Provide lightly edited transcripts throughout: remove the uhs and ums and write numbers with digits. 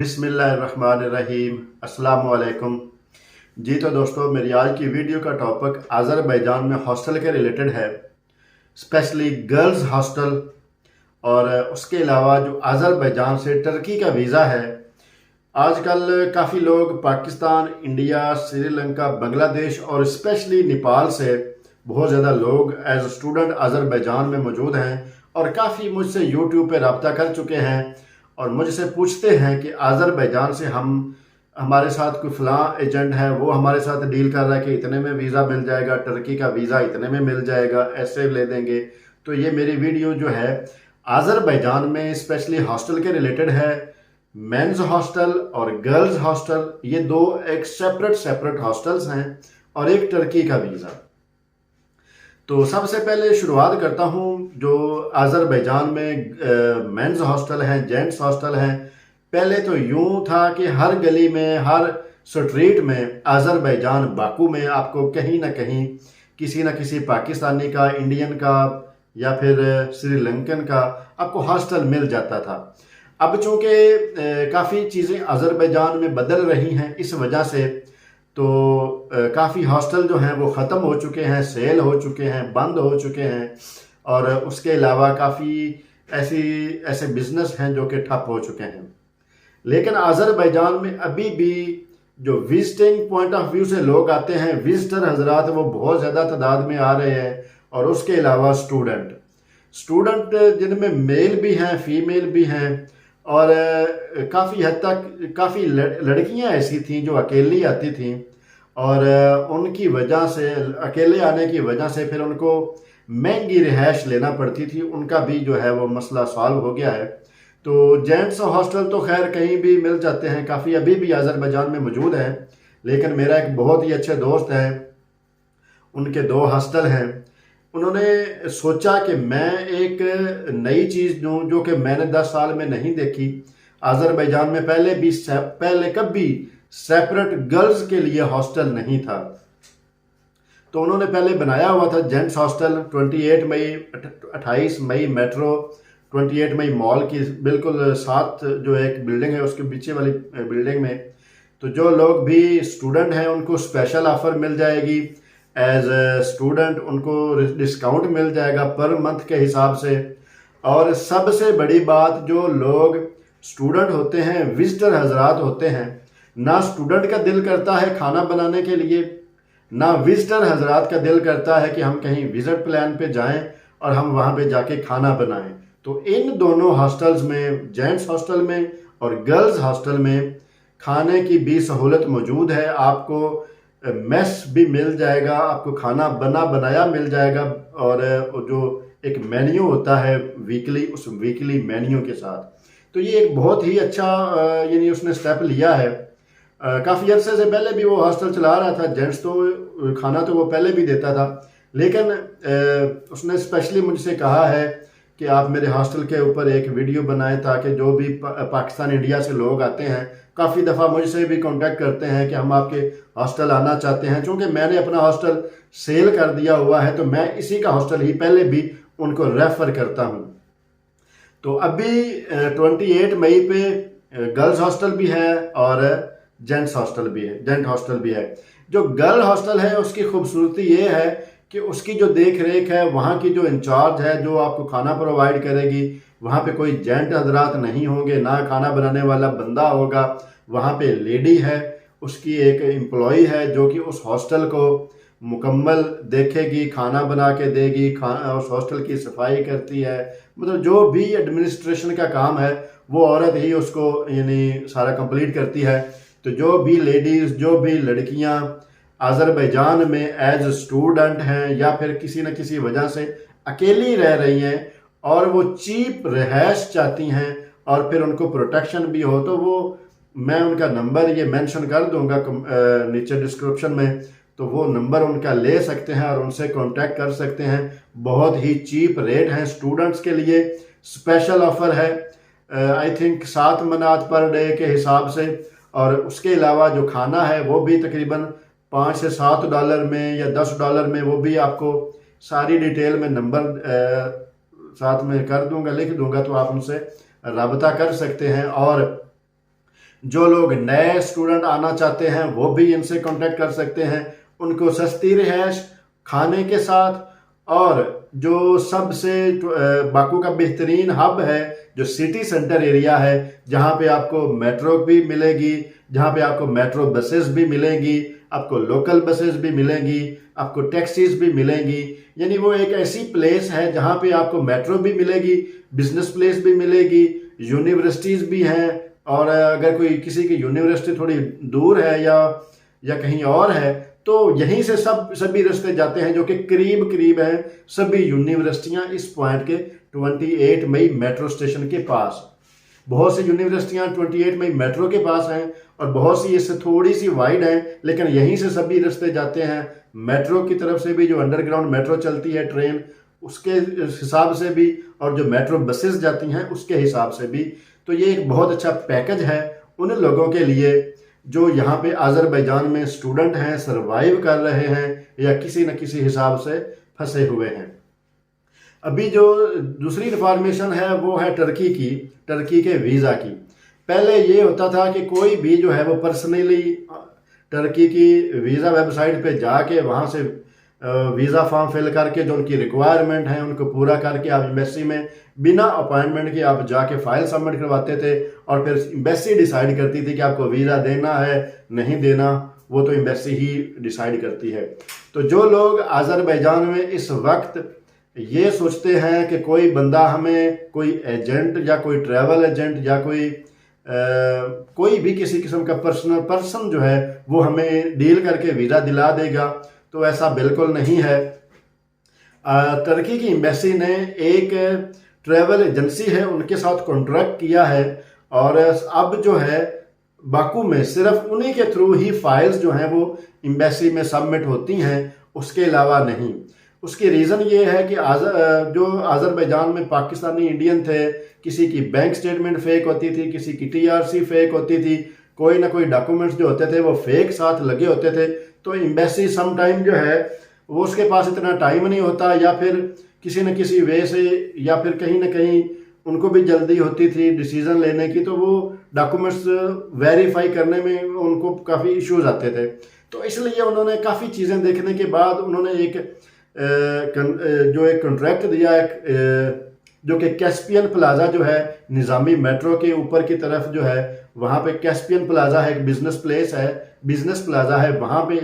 बिस्मिल्लाहिर्रहमानिर्रहीम। अस्सलाम वालेकुम। जी तो दोस्तों, मेरी आज की वीडियो का टॉपिक आज़रबैजान में हॉस्टल के रिलेटेड है, स्पेशली गर्ल्स हॉस्टल। और उसके अलावा जो आज़रबैजान से टर्की का वीज़ा है, आजकल काफ़ी लोग पाकिस्तान, इंडिया, श्रीलंका, बांग्लादेश और स्पेशली नेपाल से बहुत ज़्यादा लोग एज स्टूडेंट आज़रबैजान में मौजूद हैं और काफ़ी मुझसे यूट्यूब पे रब्ता कर चुके हैं और मुझसे पूछते हैं कि आज़रबैजान से हमारे साथ कोई फ़लाँ एजेंट है, वो हमारे साथ डील कर रहा है कि इतने में वीज़ा मिल जाएगा, टर्की का वीज़ा इतने में मिल जाएगा, ऐसे ले देंगे। तो ये मेरी वीडियो जो है आज़रबैजान में स्पेशली हॉस्टल के रिलेटेड है। मेंस हॉस्टल और गर्ल्स हॉस्टल, ये दो एक सेपरेट हॉस्टल्स हैं और एक टर्की का वीज़ा। तो सबसे पहले शुरुआत करता हूँ जो आज़रबैजान में मेंस हॉस्टल हैं, जेंट्स हॉस्टल हैं। पहले तो यूं था कि हर गली में, हर स्ट्रीट में आज़रबैजान बाकू में आपको कहीं ना कहीं किसी न किसी पाकिस्तानी का, इंडियन का या फिर श्रीलंकन का आपको हॉस्टल मिल जाता था। अब चूँकि काफ़ी चीज़ें आज़रबैजान में बदल रही हैं, इस वजह से तो काफ़ी हॉस्टल जो हैं वो ख़त्म हो चुके हैं, सेल हो चुके हैं, बंद हो चुके हैं। और उसके अलावा काफ़ी ऐसे बिज़नेस हैं जो कि ठप हो चुके हैं। लेकिन आज़रबैजान में अभी भी जो विजिटिंग पॉइंट ऑफ व्यू से लोग आते हैं, विजिटर हजरात, वो बहुत ज़्यादा तादाद में आ रहे हैं। और उसके अलावा स्टूडेंट जिनमें मेल भी हैं, फीमेल भी हैं। और काफ़ी हद तक काफ़ी लड़कियां ऐसी थीं जो अकेली आती थीं और उनकी वजह से, अकेले आने की वजह से फिर उनको महंगी रिहाइश लेना पड़ती थी। उनका भी जो है वो मसला सॉल्व हो गया है। तो जेंट्स हॉस्टल तो खैर कहीं भी मिल जाते हैं, काफ़ी अभी भी आज़रबैजान में मौजूद हैं। लेकिन मेरा एक बहुत ही अच्छे दोस्त है, उनके दो हॉस्टल हैं। उन्होंने सोचा कि मैं एक नई चीज़ दूँ जो कि मैंने 10 साल में नहीं देखी। आज़रबैजान में पहले कभी सेपरेट गर्ल्स के लिए हॉस्टल नहीं था। तो उन्होंने पहले बनाया हुआ था जेंट्स हॉस्टल 28 मई मेट्रो, 28 मई मॉल की बिल्कुल साथ जो एक बिल्डिंग है उसके पीछे वाली बिल्डिंग में। तो जो लोग भी स्टूडेंट हैं उनको स्पेशल ऑफर मिल जाएगी। एज ए स्टूडेंट उनको डिस्काउंट मिल जाएगा पर मंथ के हिसाब से। और सबसे बड़ी बात, जो लोग स्टूडेंट होते हैं, विजिटर हजरात होते हैं, ना स्टूडेंट का दिल करता है खाना बनाने के लिए, ना विजिटर हजरात का दिल करता है कि हम कहीं विजिट प्लान पे जाएं और हम वहां पे जाके खाना बनाएं। तो इन दोनों हॉस्टल्स में, जेंट्स हॉस्टल में और गर्ल्स हॉस्टल में, खाने की भी सहूलत मौजूद है। आपको मेस भी मिल जाएगा, आपको खाना बना बनाया मिल जाएगा। और जो एक मेन्यू होता है वीकली, उस वीकली मेन्यू के साथ। तो ये एक बहुत ही अच्छा यानी उसने स्टेप लिया है। काफ़ी अरसे से पहले भी वो हॉस्टल चला रहा था जेंट्स, तो खाना तो वो पहले भी देता था। लेकिन उसने स्पेशली मुझसे कहा है कि आप मेरे हॉस्टल के ऊपर एक वीडियो बनाएं ताकि जो भी पाकिस्तान, इंडिया से लोग आते हैं, काफ़ी दफ़ा मुझसे भी कांटेक्ट करते हैं कि हम आपके हॉस्टल आना चाहते हैं। चूँकि मैंने अपना हॉस्टल सेल कर दिया हुआ है तो मैं इसी का हॉस्टल ही पहले भी उनको रेफ़र करता हूँ। तो अभी 28 मई पे गर्ल्स हॉस्टल भी है और जेंट्स हॉस्टल भी है, जेंट हॉस्टल भी है। जो गर्ल हॉस्टल है उसकी खूबसूरती ये है कि उसकी जो देख रेख है, वहाँ की जो इंचार्ज है, जो आपको खाना प्रोवाइड करेगी, वहाँ पे कोई जेंट हजरात नहीं होंगे, ना खाना बनाने वाला बंदा होगा। वहाँ पे लेडी है, उसकी एक एम्प्लॉई है जो कि उस हॉस्टल को मुकम्मल देखेगी, खाना बना के देगी, उस हॉस्टल की सफाई करती है। मतलब जो भी एडमिनिस्ट्रेशन का काम है वो औरत ही उसको यानी सारा कंप्लीट करती है। तो जो भी लेडीज़, जो भी लड़कियां आज़रबैजान में एज स्टूडेंट हैं या फिर किसी न किसी वजह से अकेली रह रही हैं और वो चीप रिहाइश चाहती हैं और फिर उनको प्रोटेक्शन भी हो, तो वो मैं उनका नंबर ये मेंशन कर दूंगा नीचे डिस्क्रिप्शन में। तो वो नंबर उनका ले सकते हैं और उनसे कांटेक्ट कर सकते हैं। बहुत ही चीप रेट हैं स्टूडेंट्स के लिए। स्पेशल ऑफर है आई थिंक 7 मनात पर डे के हिसाब से। और उसके अलावा जो खाना है वो भी तकरीबन $5 से $7 में या $10 में, वो भी आपको सारी डिटेल में नंबर साथ में कर दूंगा, लिख दूंगा, तो आप उनसे रब्ता कर सकते हैं। और जो लोग नए स्टूडेंट आना चाहते हैं वो भी इनसे कांटेक्ट कर सकते हैं। उनको सस्ती रिहाइश, खाने के साथ, और जो सबसे बाकू का बेहतरीन हब है जो सिटी सेंटर एरिया है, जहाँ पे आपको मेट्रो भी मिलेगी, जहाँ पे आपको मेट्रो बसेस भी मिलेंगी, आपको लोकल बसेस भी मिलेंगी, आपको टैक्सीज भी मिलेंगी। यानी वो एक ऐसी प्लेस है जहाँ पे आपको मेट्रो भी मिलेगी, बिजनेस प्लेस भी मिलेगी, यूनिवर्सिटीज़ भी हैं। और अगर कोई किसी की यूनिवर्सिटी थोड़ी दूर है या कहीं और है तो यहीं से सभी रास्ते जाते हैं जो कि करीब करीब हैं। सभी यूनिवर्सिटियां इस पॉइंट के 28 मई मेट्रो स्टेशन के पास। बहुत सी यूनिवर्सिटियां 28 मई मेट्रो के पास हैं और बहुत सी इससे थोड़ी सी वाइड हैं, लेकिन यहीं से सभी रास्ते जाते हैं। मेट्रो की तरफ से भी, जो अंडरग्राउंड मेट्रो चलती है ट्रेन, उसके हिसाब से भी, और जो मेट्रो बसेस जाती हैं उसके हिसाब से भी। तो ये एक बहुत अच्छा पैकेज है उन लोगों के लिए जो यहाँ पे अज़रबैजान में स्टूडेंट हैं, सरवाइव कर रहे हैं या किसी न किसी हिसाब से फंसे हुए हैं। अभी जो दूसरी इन्फॉर्मेशन है वो है टर्की के वीज़ा की। पहले ये होता था कि कोई भी जो है वो पर्सनली टर्की की वीज़ा वेबसाइट पे जाके वहाँ से वीज़ा फॉर्म फिल करके जो उनकी रिक्वायरमेंट है उनको पूरा करके आप एम्बेसी में बिना अपॉइंटमेंट के आप जाके फाइल सबमिट करवाते थे, और फिर एम्बेसी डिसाइड करती थी कि आपको वीज़ा देना है नहीं देना, वो तो एम्बेसी ही डिसाइड करती है। तो जो लोग अज़रबैजान में इस वक्त ये सोचते हैं कि कोई बंदा हमें, कोई एजेंट या कोई ट्रैवल एजेंट या कोई भी किसी किस्म का पर्सन जो है वो हमें डील करके वीज़ा दिला देगा, तो ऐसा बिल्कुल नहीं है। टर्की की एम्बेसी ने एक ट्रैवल एजेंसी है उनके साथ कॉन्ट्रैक्ट किया है, और अब जो है बाकू में सिर्फ उन्हीं के थ्रू ही फाइल्स जो हैं वो एम्बेसी में सबमिट होती हैं, उसके अलावा नहीं। उसकी रीज़न ये है कि जो अज़रबैजान में पाकिस्तानी इंडियन थे, किसी की बैंक स्टेटमेंट फेक होती थी, किसी की TRC फेक होती थी, कोई ना कोई डॉक्यूमेंट्स जो होते थे वो फेक साथ लगे होते थे। तो एम्बेसी सम टाइम जो है वो उसके पास इतना टाइम नहीं होता, या फिर किसी न किसी वे से, या फिर कहीं ना कहीं उनको भी जल्दी होती थी डिसीज़न लेने की, तो वो डॉक्यूमेंट्स वेरीफाई करने में उनको काफ़ी इश्यूज आते थे। तो इसलिए उन्होंने काफ़ी चीज़ें देखने के बाद उन्होंने एक कॉन्ट्रैक्ट दिया, जो कि कैस्पियन प्लाजा जो है निज़ामी मेट्रो के ऊपर की तरफ जो है, वहाँ पे कैस्पियन प्लाजा है, एक बिजनेस प्लाजा है, वहाँ पे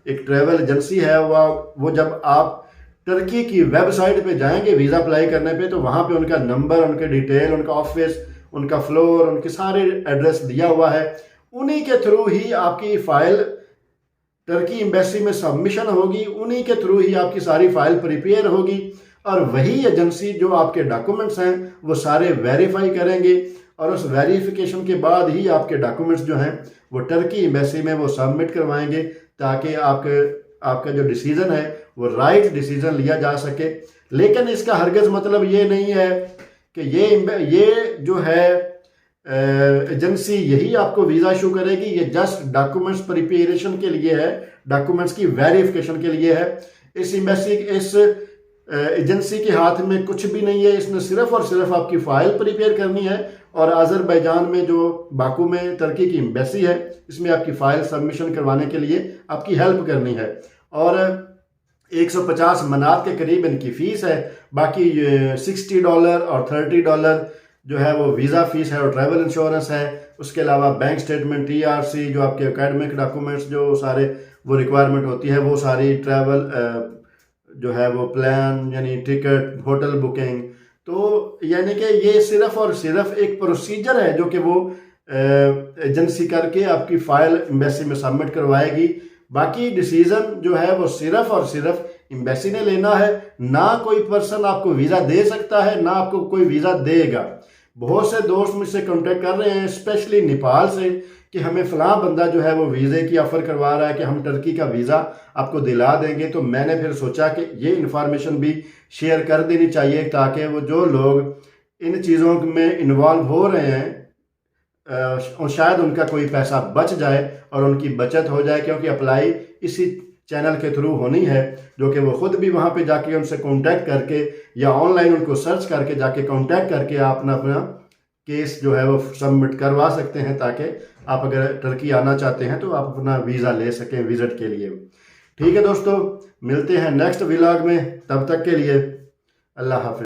एक ट्रैवल एजेंसी है। वो जब आप टर्की की वेबसाइट पे जाएंगे वीज़ा अप्लाई करने पे, तो वहाँ पे उनका नंबर, उनके डिटेल, उनका ऑफिस, उनका फ्लोर, उनके सारे एड्रेस दिया हुआ है। उन्हीं के थ्रू ही आपकी फ़ाइल टर्की एम्बेसी में सबमिशन होगी, उन्हीं के थ्रू ही आपकी सारी फाइल प्रिपेयर होगी, और वही एजेंसी जो आपके डॉक्यूमेंट्स हैं वो सारे वेरीफाई करेंगे, और उस वेरिफिकेशन के बाद ही आपके डॉक्यूमेंट्स जो हैं वो टर्की एम्बेसी में वो सबमिट करवाएंगे, ताकि आपका जो डिसीज़न है वो राइट डिसीज़न लिया जा सके। लेकिन इसका हरगिज़ मतलब ये नहीं है कि ये जो है एजेंसी यही आपको वीज़ा इशू करेगी। ये जस्ट डॉक्यूमेंट्स प्रिपरेशन के लिए है, डॉक्यूमेंट्स की वेरिफिकेशन के लिए है। इस एजेंसी के हाथ में कुछ भी नहीं है, इसने सिर्फ और सिर्फ आपकी फ़ाइल प्रिपेयर करनी है, और अज़रबैजान में जो बाकू में टर्की की एम्बेसी है इसमें आपकी फ़ाइल सबमिशन करवाने के लिए आपकी हेल्प करनी है। और 150 मनात के करीब इनकी फ़ीस है। बाकी $60 और $30 जो है वो वीज़ा फ़ीस है और ट्रैवल इंश्योरेंस है। उसके अलावा बैंक स्टेटमेंट, TRC, जो आपके एकेडमिक डॉक्यूमेंट्स जो सारे वो रिक्वायरमेंट होती है, वो सारी ट्रैवल जो है वो प्लान, यानी टिकट, होटल बुकिंग। तो यानी कि ये सिर्फ और सिर्फ एक प्रोसीजर है जो कि वो एजेंसी करके आपकी फ़ाइल एम्बेसी में सबमिट करवाएगी। बाकी डिसीज़न जो है वो सिर्फ और सिर्फ एम्बेसी ने लेना है। ना कोई पर्सन आपको वीज़ा दे सकता है, ना आपको कोई वीज़ा देगा। बहुत से दोस्त मुझसे कांटेक्ट कर रहे हैं, स्पेशली नेपाल से, कि हमें फ़लाँ बंदा जो है वो वीज़े की ऑफ़र करवा रहा है कि हम टर्की का वीज़ा आपको दिला देंगे। तो मैंने फिर सोचा कि ये इन्फॉर्मेशन भी शेयर कर देनी चाहिए, ताकि वो जो लोग इन चीज़ों में इन्वॉल्व हो रहे हैं और शायद उनका कोई पैसा बच जाए और उनकी बचत हो जाए, क्योंकि अप्लाई इसी चैनल के थ्रू होनी है, जो कि वो ख़ुद भी वहाँ पे जाके उनसे कांटेक्ट करके या ऑनलाइन उनको सर्च करके जाके कांटेक्ट करके आप अपना केस जो है वो सबमिट करवा सकते हैं, ताकि आप अगर टर्की आना चाहते हैं तो आप अपना वीज़ा ले सकें विज़िट के लिए। ठीक है दोस्तों, मिलते हैं नेक्स्ट व्लॉग में, तब तक के लिए अल्लाह हाफिज़।